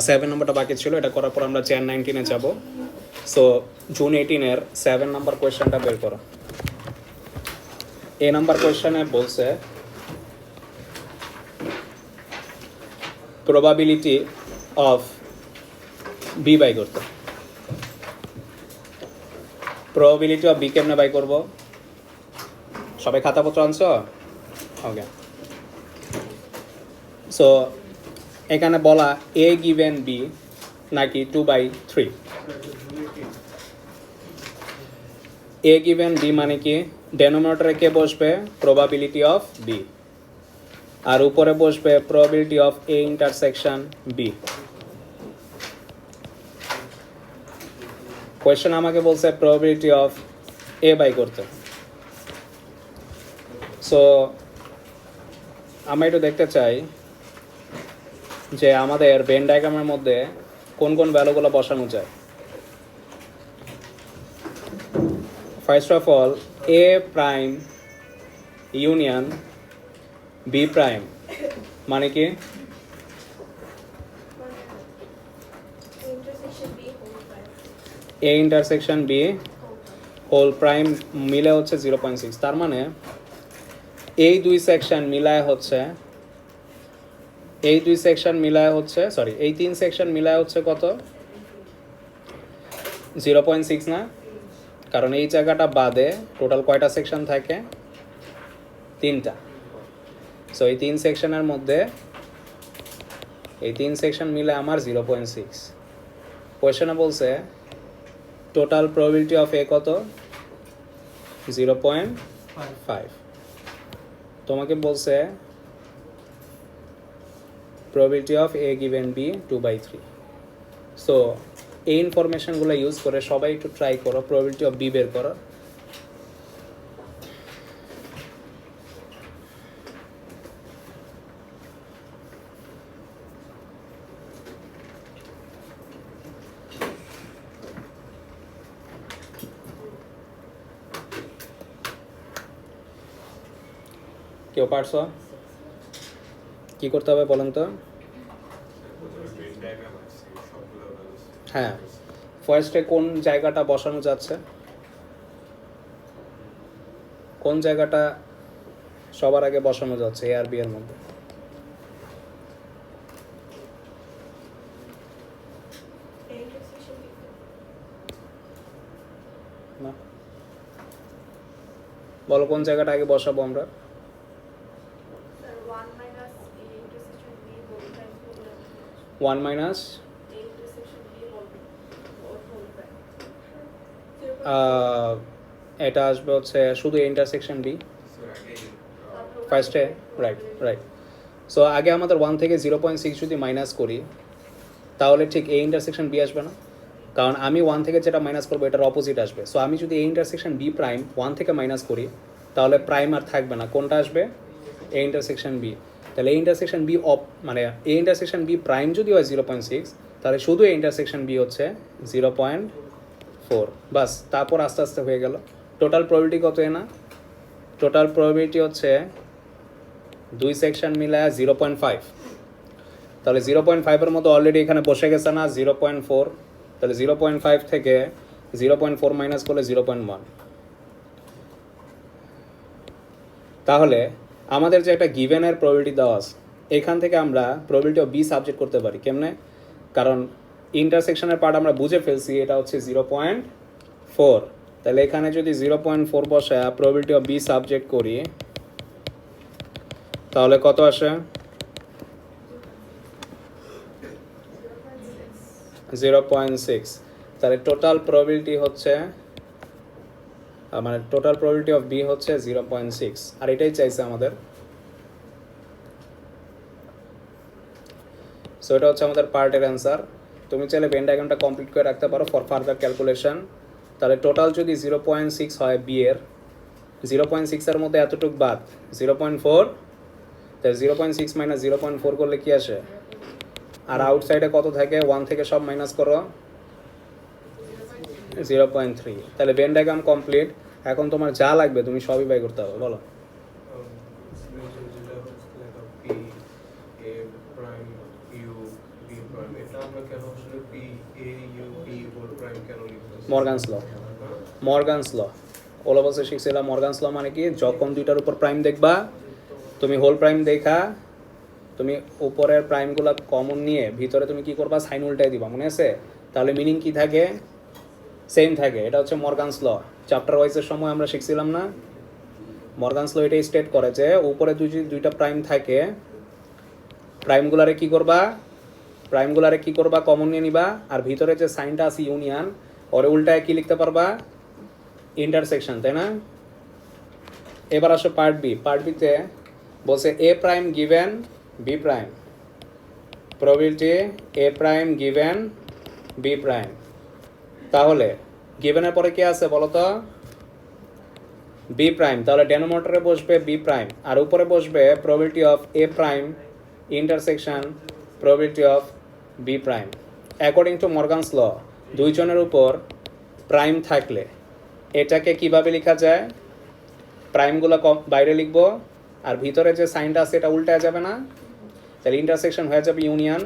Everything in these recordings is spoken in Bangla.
7 নম্বরটা বাকি ছিল, এটা করার পর আমরা চ্যান 19-এ যাব। সো জুন 18-এর 7 নম্বর কোয়েশ্চেনটা বের করো। এ নাম্বার কোয়েশ্চেনে বলছে প্রবাবিলিটি অফ বি বাই করতে। প্রবাবিলিটি অফ বি কেমনে বাই করব? সবাই খাতাপত্র আনছো? ওকে। সো এখানে বলা এ গিভেন বি নাকি 2/3। এ গিভেন বি মানে কি, ডেনোমিনেটরে কে বসবে? প্রবাবিলিটি অফ বি, আর উপরে বসবে probability of A intersection B. Question আমাকে বলছে প্রবাবিলিটি অফ এ বাই করতে। সো আমরা একটু দেখতে চাই যে আমাদের ভেন ডায়াগ্রামের মধ্যে কোন কোন ভ্যালুগুলো বসানো যায়। First of all A prime union B prime মানে কি? A intersection B whole prime মিলে হচ্ছে 0.6। তার মানে এই দুই সেকশন মিলায় হচ্ছে এই তিন সেকশন মিলায় হচ্ছে কত? 0.6 না? কারণ এই জায়গাটা বাদে টোটাল কয়টা সেকশন থাকে? 3টা। সো এই 3 সেকশনের মধ্যে এই 3 সেকশন মিলে আমার 0.6। কোয়েশ্চেনে বলছে টোটাল প্রবাবিলিটি অফ এ কত? 0.5। তোমাকে বলছে probability of A given B 2/3। So এই ইনফরমেশনগুলো ইউজ করে সবাই একটু ট্রাই করো প্রবাবিলিটি অফ বি বের করো। কেউ পারছো? কি করতে হবে বলেন তো? হ্যাঁ, ফার্স্টে কোন জায়গাটা বসানো যাচ্ছে? কোন জায়গাটা সবার আগে বসানো যাচ্ছে এ আর বি এর মধ্যে? না, বলো কোন জায়গাটা আগে বসাবো আমরা? 1 মাইনাস এটা আসবে হচ্ছে শুধু ইন্টারসেকশন বি ফার্স্টে। রাইট। সো আগে আমাদের 1 থেকে 0.6 যদি মাইনাস করি তাহলে ঠিক এ ইন্টারসেকশন বি আসবে না, কারণ আমি 1 থেকে যেটা মাইনাস করবো এটার অপোজিট আসবে। সো আমি যদি এ ইন্টারসেকশন বি প্রাইম 1 থেকে মাইনাস করি তাহলে প্রাইম আর থাকবে না, কোনটা আসবে? A intersection B. তাহলে এ ইন্টারসেকশন বি মানে এ ইন্টারসেকশন বি প্রাইম যদি হয় 0.6 তাহলে শুধু এ ইন্টারসেকশন বি হচ্ছে 0.4। বাস, তারপর আস্তে আস্তে হয়ে গেল। টোটাল প্রবাবিলিটি কত? না, টোটাল প্রবাবিলিটি হচ্ছে দুই সেকশন মিলায় 0.5। তাহলে 0.5-এর মতো অলরেডি এখানে বসে গেছে না 0.4। তাহলে 0.5 থেকে 0.4 মাইনাস করলে 0.1। তাহলে আমাদের যে একটা গিভেনের প্রবাবিলিটি দেওয়া আছে এখান থেকে আমরা প্রবাবিলিটি অফ বি সাবজেক্ট করতে পারি। কেমনে? কারণ ইন্টারসেকশনের পার্ট আমরা বুঝে ফেলছি, এটা হচ্ছে 0.4। তাহলে এখানে যদি 0.4 বসায় প্রবাবিলিটি অফ বি সাবজেক্ট করি তাহলে কত আসে? 0.6। তাহলে টোটাল প্রবাবিলিটি হচ্ছে মানে টোটাল প্রবাবিলিটি অফ বি হচ্ছে 0.6, আর এটাই চাইছে আমাদের। সো এটা হচ্ছে আমাদের পার্টের অ্যান্সার। তুমি চাইলে ভেন ডায়াগ্রামটা কমপ্লিট করে রাখতে পারো ফর ফার্দার ক্যালকুলেশন। তাহলে টোটাল যদি 0.6 হয় বি এর, 0.6-এর মধ্যে এতটুক বাদ 0.4, তাহলে 0.6 মাইনাস 0.4 করলে কি আসে? আর আউটসাইডে কত থাকে? 1 থেকে সব মাইনাস করো 0.3। তাহলে ভেন ডায়াগ্রাম কমপ্লিট। এখন তোমার যা লাগবে তুমি সবই বাই করতে হবে, বলো। মর্গানস ল, মর্গানস ল ওলা বলছে শিখছিলাম। মর্গানস ল মানে কি, যখন দুইটার উপর প্রাইম দেখবা তুমি হোল প্রাইম দেখা তুমি উপরের প্রাইমগুলো কমন নিয়ে ভিতরে তুমি কি করবা, সাইন উল্টাই দিবা, মনে আছে? তাহলে মিনিং কি থাকে, সেম থাকে। এটা হচ্ছে মর্গানস ল। চ্যাপ্টার ওয়াইজের সময় আমরা শিখছিলাম না, মর্গানস ল এটাই স্টেট করে যে উপরে দুইটা প্রাইম থাকে, প্রাইমগুলারে কি করবা, প্রাইমগুলারে কি করবা, কমন নিয়ে নিবা, আর ভিতরে যে সাইনটা আছে ইউনিয়ন, ওরে উল্টায় কি লিখতে পারবা, ইন্টারসেকশন, তাই না? এবার আসো পার্ট বি। পার্ট বিতে বলছে A prime given B prime, probability A prime given B prime. তাহলে গিভেনের পরে কি আছে বলো তো, বি প্রাইম। তাহলে ডেনোমিনেটরে বসবে বি প্রাইম আর উপরে বসবে probability of A prime intersection probability of B prime. According to Morgan's law, দুইজনের উপর প্রাইম থাকলে এটাকে কিভাবে লেখা যায়, প্রাইমগুলো বাইরে লিখবো আর ভিতরে যে সাইনটা আছে এটা উল্টা যাবে না, তাহলে ইন্টারসেকশন হয়ে যাবে ইউনিয়ন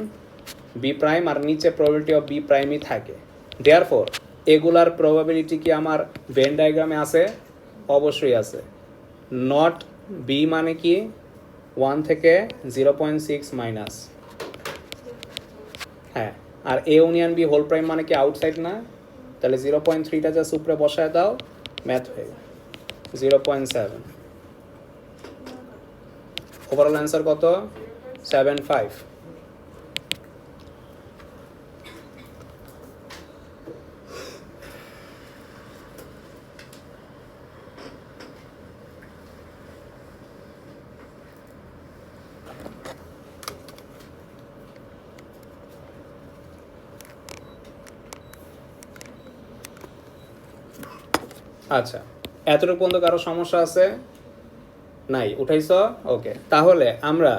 বি প্রাইম আর নিচে প্রবাবিলিটি অফ বি প্রাইমই থাকে। দেয়ারফর এগুলার প্রবাবিলিটি কি আমার ভেন ডায়াগ্রামে আছে? অবশ্যই আছে। নট বি মানে কি 1 থেকে 0.6 মাইনাস, হ্যাঁ, আর A union B whole prime মানে কি আউটসাইড না, তাহলে 0.3টা যা উপরে বসায় দাও, ম্যাথ হয়ে গেল 0.7। ওভারঅল অ্যান্সার কত? 7.5। আচ্ছা, এতটুকু পর্যন্ত কারো সমস্যা আছে? নাই, উঠাইছ? ওকে, তাহলে আমরা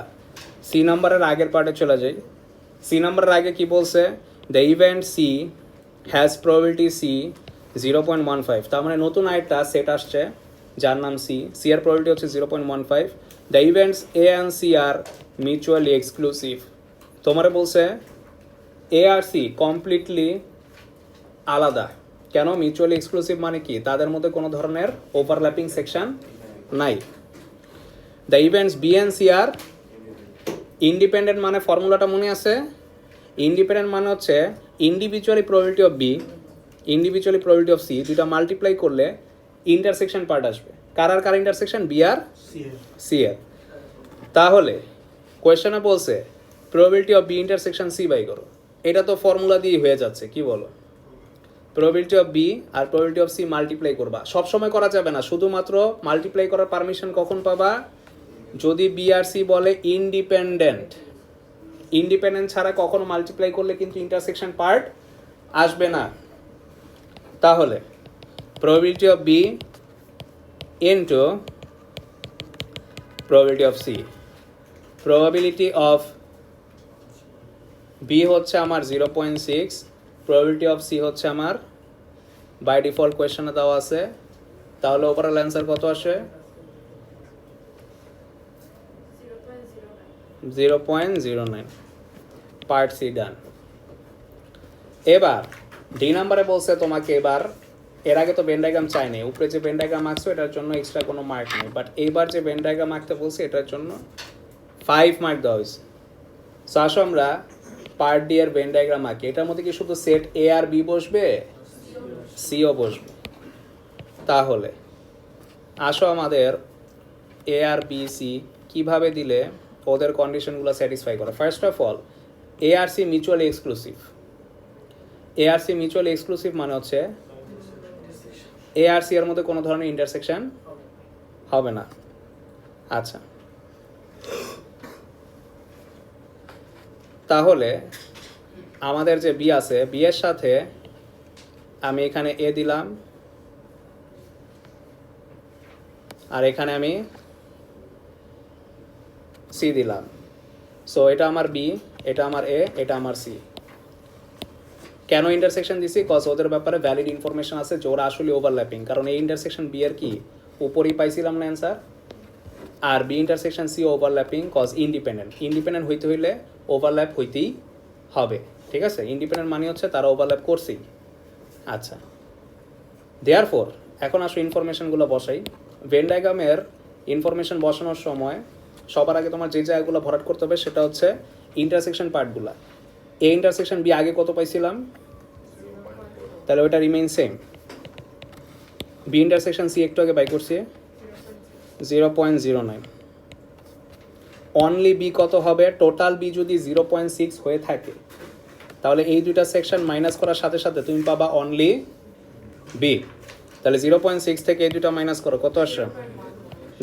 সি নাম্বারের আগের পার্টে চলে যাই। সি নাম্বারের আগে কি বলছে, the event C has probability C 0.15। তার মানে নতুন আরেকটা সেট আসছে যার নাম সি। সি এর প্রবাবিলিটি হচ্ছে 0.15। The events A and C are mutually exclusive. তোমারে বলছে এ আর সি কমপ্লিটলি আলাদা। কেন মিউচুয়ালি এক্সক্লুসিভ মানে কি, তাদের মধ্যে কোনো ধরনের ওভারল্যাপিং সেকশন নাই। The events B and C are independent, মানে ফর্মুলাটা মনে আছে? ইন্ডিপেন্ডেন্ট মানে হচ্ছে individually probability of B individually probability of C দুটা মাল্টিপ্লাই করলে ইন্টারসেকশন পার্ট আসবে। কার আর কার ইন্টারসেকশন? বি আর সি এর। তাহলে কোয়েশ্চনে বলছে probability of B intersection C বাই করো, এটা তো ফর্মুলা দিয়ে হয়ে যাচ্ছে, কি বলো? প্রবাবিলিটি অফ বি আর প্রবাবিলিটি অফ সি মাল্টিপ্লাই করবা, সবসময় করা যাবে না, শুধুমাত্র মাল্টিপ্লাই করার পারমিশন কখন পাবা, যদি বি আর সি বলে ইন্ডিপেন্ডেন্ট। ইন্ডিপেন্ডেন্ট ছাড়া কখনো মাল্টিপ্লাই করলে কিন্তু ইন্টারসেকশন পার্ট আসবে না। তাহলে probability of B into probability of C. Probability of B হচ্ছে আমার 0.6, প্রবাবিলিটি অফ সি হচ্ছে আমার বাই ডিফল্ট কোয়েশ্চনে দেওয়া আছে। তাহলে ওভারঅল অ্যান্সার কত আসে? 0.09। পার্ট সি ডান। এবার ডি নাম্বারে বলছে তোমাকে, এবার এর আগে তো ভেন ডায়াগ্রাম চাই নাই, উপরে যে ভেন ডায়াগ্রাম আঁকছো এটার জন্য এক্সট্রা কোনো মার্ক নেই, বাট এইবার যে ভেন ডায়াগ্রাম আঁকতে বলছে এটার জন্য 5 মার্ক দেওয়া হয়েছে। সো আসো আমরা পার্ট ডি এর ভেন ডায়াগ্রাম আঁকি। এটার মধ্যে কি শুধু সেট এ আর বি বসবে? সিও বসবে। তাহলে আসো আমাদের এ আর বি সি কীভাবে দিলে ওদের কন্ডিশনগুলো স্যাটিসফাই করে। ফার্স্ট অফ অল এ আর সি মিউচুয়ালি এক্সক্লুসিভ। এ আর সি মিউচুয়ালি এক্সক্লুসিভ মানে হচ্ছে এ আর সি এর মধ্যে কোনো ধরনের ইন্টারসেকশন হবে না। আচ্ছা, তাহলে আমাদের যে বি আছে, বি এর সাথে আমি এখানে এ দিলাম আর এখানে আমি সি দিলাম। সো এটা আমার বি, এটা আমার এ, এটা আমার সি। কেন ইন্টারসেকশন দিছি? কজ ওদের ব্যাপারে ভ্যালিড ইনফরমেশন আছে যে ওরা আসলে ওভারল্যাপিং, কারণ এই ইন্টারসেকশন বি এর কি উপরেই পাইছিলাম না অ্যান্সার, আর B intersection C overlapping cause independent. Independent হইতে হইলে ওভারল্যাপ হইতেই হবে। ঠিক আছে, ইন্ডিপেন্ডেন্ট মানে হচ্ছে তারা ওভারল্যাপ করছেই। আচ্ছা, দেয়ারফর এখন আসো ইনফরমেশনগুলো বসাই। ভেন ডায়াগ্রামের ইনফরমেশন বসানোর সময় সবার আগে তোমার যে জায়গাগুলো ভরাট করতে হবে সেটা হচ্ছে ইন্টারসেকশন পার্টগুলো। এ ইন্টারসেকশন বি আগে কত পাইছিলাম, তাহলে ওইটা remain same. B intersection C একটু আগে বাই করছি 0.09। অনলি বি কত হবে, টোটাল বি যদি 0.6 হয়ে থাকে তাহলে এই দুইটা সেকশন মাইনাস করার সাথে সাথে তুমি পাবা অনলি বি। তাহলে 0.6 থেকে এই দুইটা মাইনাস করো, কত আসে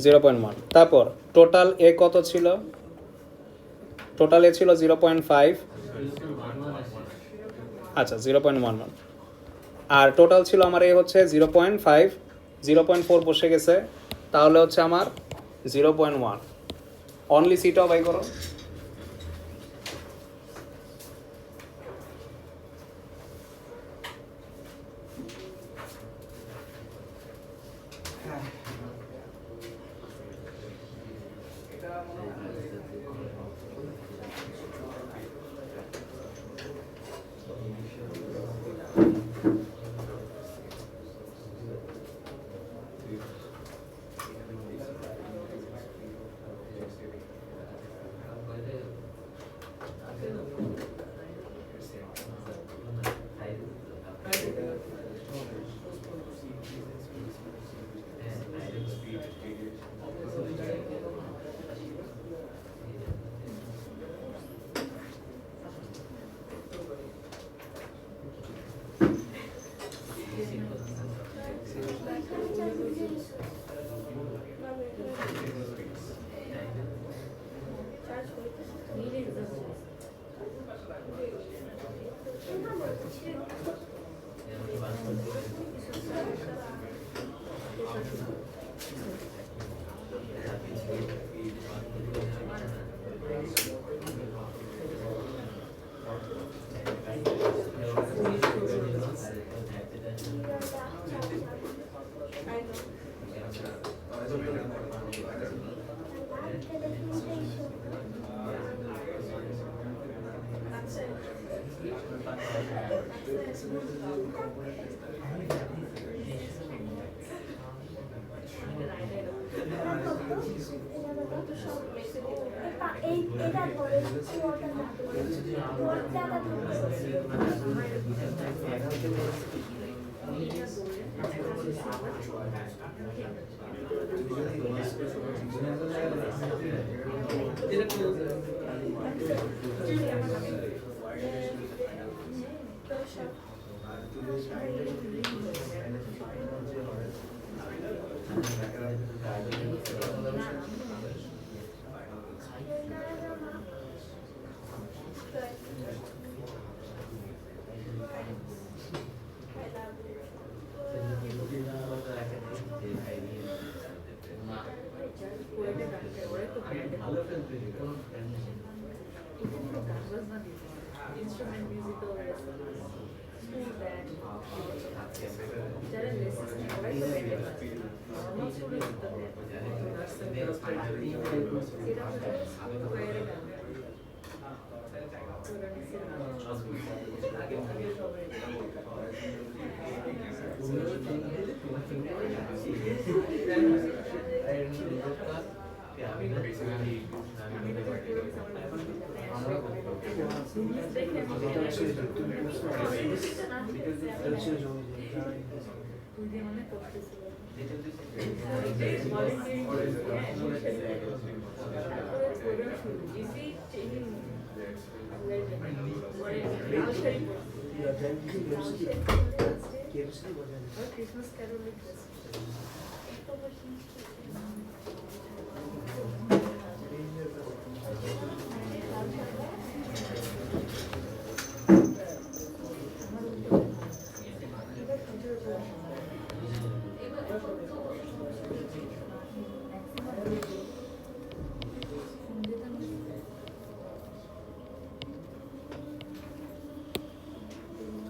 0.1। তারপর টোটাল এ কত ছিল, টোটাল এ ছিল 0.5, আচ্ছা 0.11। আর টোটাল ছিল আমার এ হচ্ছে 0.5, 0.4 বসে গেছে, তাহলে হচ্ছে আমার 0.1। অনলি সিটাও বাই করো।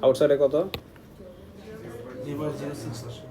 আউটসাইডে কত, এবার 06 আসে